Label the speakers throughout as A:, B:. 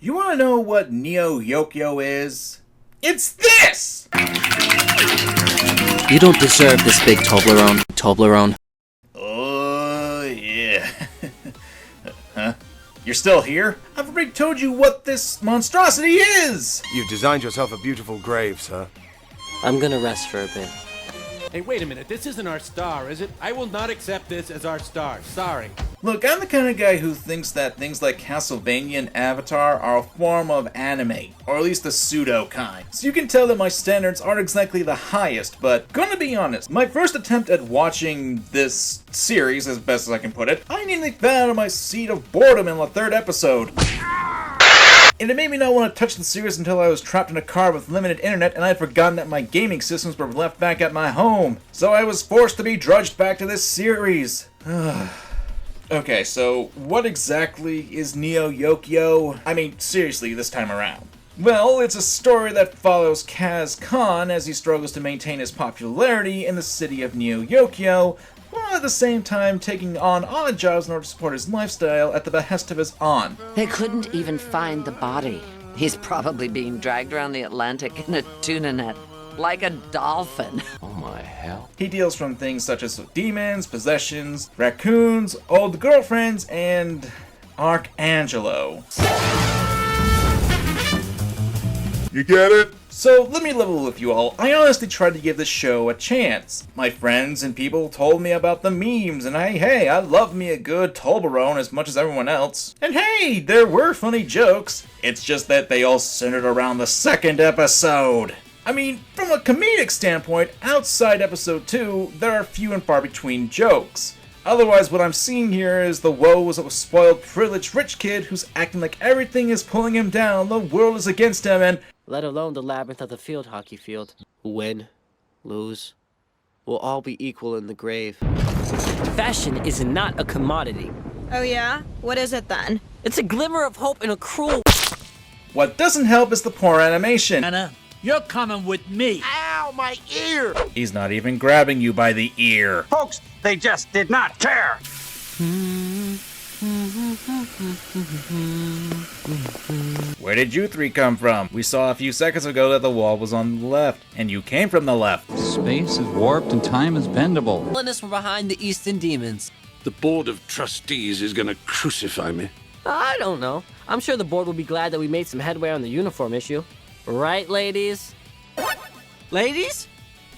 A: You wanna know what Neo Yokyo is? It's this!
B: You don't deserve this big Toblerone.
A: Oh, yeah. Huh? You're still here? I've already told you what this monstrosity is!
C: You've designed yourself a beautiful grave, sir.
B: I'm gonna rest for a bit.
D: Hey, wait a minute. This isn't our star, is it? I will not accept this as our star. Sorry.
A: Look, I'm the kind of guy who thinks that things like Castlevania and Avatar are a form of anime, or at least a pseudo kind. So you can tell that my standards aren't exactly the highest, but gonna be honest, my first attempt at watching this series, as best as I can put it, I nearly fell out of my seat of boredom in the third episode. And it made me not want to touch the series until I was trapped in a car with limited internet and I had forgotten that my gaming systems were left back at my home. So I was forced to be drudged back to this series. Okay, so what exactly is Neo Yokyo? I mean, seriously, this time around. Well, it's a story that follows Kaz Khan as he struggles to maintain his popularity in the city of Neo Yokyo, while at the same time taking on odd jobs in order to support his lifestyle at the behest of his aunt.
E: They couldn't even find the body. He's probably being dragged around the Atlantic in a tuna net, like a dolphin.
B: Oh my hell.
A: He deals from things such as demons, possessions, raccoons, old girlfriends, and Archangelo.
C: You get it?
A: So let me level with you all. I honestly tried to give this show a chance. My friends and people told me about the memes, and hey, I love me a good Toblerone as much as everyone else. And hey, there were funny jokes. It's just that they all centered around the second episode. I mean, from a comedic standpoint, outside episode 2, there are few and far between jokes. Otherwise, what I'm seeing here is the woes of a spoiled, privileged rich kid who's acting like everything is pulling him down, the world is against him, and
B: Let alone the labyrinth of the field hockey field. Win, lose, we'll all be equal in the grave. Fashion is not a commodity.
F: Oh yeah? What is it then?
B: It's a glimmer of hope in a cruel...
A: what doesn't help is the poor animation.
G: Anna, you're coming with me.
C: Ow, my ear!
A: He's not even grabbing you by the ear.
H: Folks, they just did not care.
A: Where did you three come from? We saw a few seconds ago that the wall was on the left, and you came from the left.
G: Space is warped and time is bendable.
B: Pulling us from behind the Eastern demons.
I: The Board of Trustees is gonna crucify me.
B: I don't know. I'm sure the board will be glad that we made some headway on the uniform issue. Right, ladies? Ladies?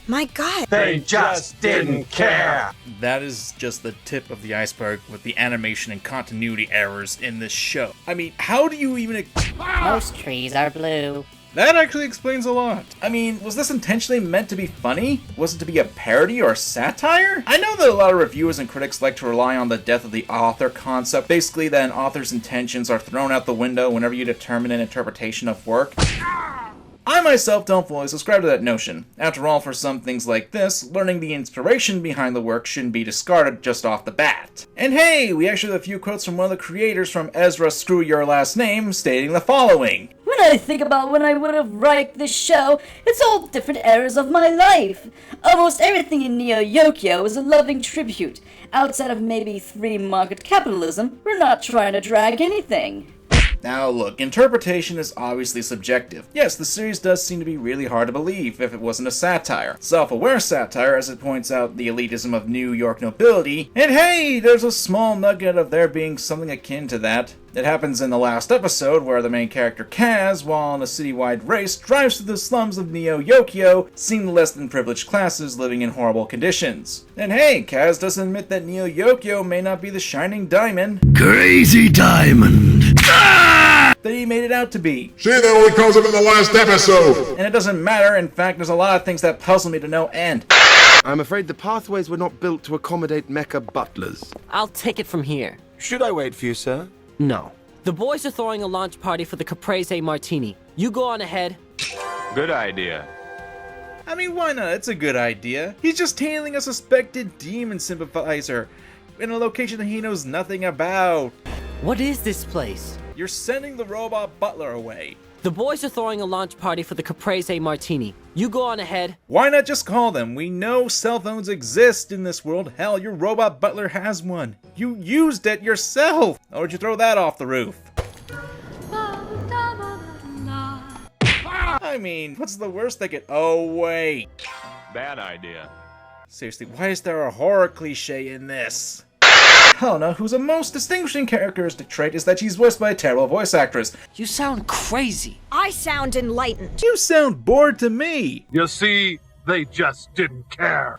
F: My God.
H: They just didn't care.
A: That is just the tip of the iceberg with the animation and continuity errors in this show. I mean, how do you even...
J: Most trees are blue.
A: That actually explains a lot. I mean, was this intentionally meant to be funny? Was it to be a parody or satire? I know that a lot of reviewers and critics like to rely on the death of the author concept, basically that an author's intentions are thrown out the window whenever you determine an interpretation of work. I myself don't fully subscribe to that notion. After all, for some things like this, learning the inspiration behind the work shouldn't be discarded just off the bat. And hey, we actually have a few quotes from one of the creators from Ezra Screw Your Last Name stating the following.
J: When I think about when I would have liked this show, it's all different eras of my life. Almost everything in Neo Yokyo is a loving tribute. Outside of maybe free market capitalism, we're not trying to drag anything.
A: Now look, interpretation is obviously subjective. Yes, the series does seem to be really hard to believe if it wasn't a satire. Self-aware satire, as it points out the elitism of New York nobility, and hey, there's a small nugget of there being something akin to that. It happens in the last episode where the main character Kaz, while on a citywide race, drives through the slums of Neo Yokyo, seeing the less than privileged classes living in horrible conditions. And hey, Kaz doesn't admit that Neo Yokyo may not be the shining diamond.
I: Crazy diamond!
A: That he made it out to be.
C: She only calls him in the last episode!
A: And it doesn't matter, in fact there's a lot of things that puzzle me to no end.
C: I'm afraid the pathways were not built to accommodate mecha butlers.
B: I'll take it from here.
C: Should I wait for you, sir?
B: No. The boys are throwing a launch party for the Caprese Martini. You go on ahead.
H: Good idea.
A: I mean, why not? It's a good idea. He's just tailing a suspected demon sympathizer in a location that he knows nothing about.
B: What is this place?
A: You're sending the robot butler away.
B: The boys are throwing a launch party for the Caprese Martini. You go on ahead.
A: Why not just call them? We know cell phones exist in this world. Hell, your robot butler has one. You used it yourself. Or would you throw that off the roof? I mean, what's the worst they could— oh wait.
H: Bad idea.
A: Seriously, why is there a horror cliche in this? Helena, whose most distinguishing characteristic trait is that she's voiced by a terrible voice actress.
B: You sound crazy.
F: I sound enlightened.
A: You sound bored to me.
H: You see, they just didn't care.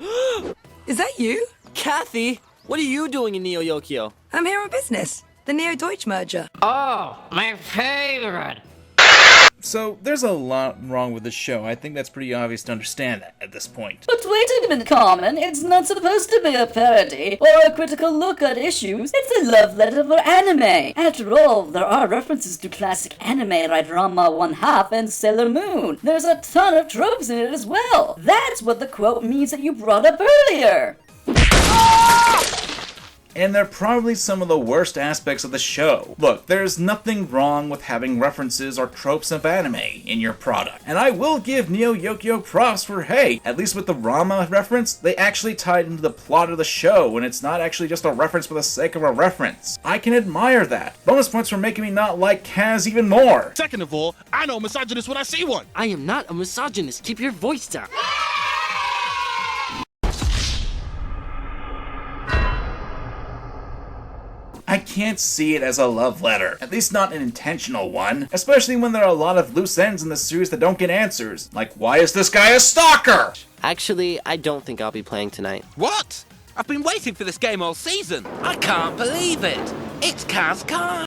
K: Is that you?
B: Kathy, what are you doing in Neo Yokio?
K: I'm here on business. The Neo-Deutsch merger.
B: Oh, my favorite.
A: So, there's a lot wrong with the show. I think that's pretty obvious to understand that at this point.
J: But wait a minute, Carmen. It's not supposed to be a parody or a critical look at issues. It's a love letter for anime. After all, there are references to classic anime like Ranma 1/2 and Sailor Moon. There's a ton of tropes in it as well. That's what the quote means that you brought up earlier.
A: And they're probably some of the worst aspects of the show. Look, there's nothing wrong with having references or tropes of anime in your product. And I will give Neo Yokio props for, hey, at least with the Rama reference, they actually tied into the plot of the show, and it's not actually just a reference for the sake of a reference. I can admire that. Bonus points for making me not like Kaz even more.
L: Second of all, I know a misogynist when I see one.
B: I am not a misogynist. Keep your voice down.
A: I can't see it as a love letter, at least not an intentional one, especially when there are a lot of loose ends in the series that don't get answers, like why is this guy a stalker?
B: Actually, I don't think I'll be playing tonight.
L: What? I've been waiting for this game all season. I can't believe it. It's Kaz Khan.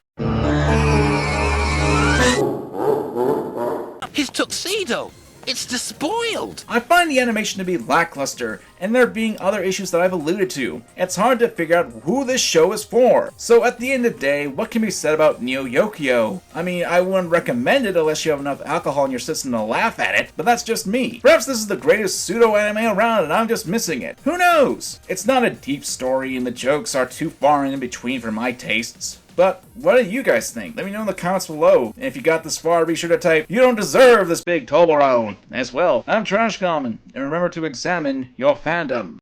L: His tuxedo. It's despoiled!
A: I find the animation to be lackluster, and there being other issues that I've alluded to. It's hard to figure out who this show is for. So at the end of the day, what can be said about Neo Yokio? I mean, I wouldn't recommend it unless you have enough alcohol in your system to laugh at it, but that's just me. Perhaps this is the greatest pseudo-anime around and I'm just missing it. Who knows? It's not a deep story and the jokes are too far in between for my tastes. But what do you guys think? Let me know in the comments below. And if you got this far, be sure to type, "You don't deserve this big Toblerone" as well. I'm Trash Common, and remember to examine your fandom.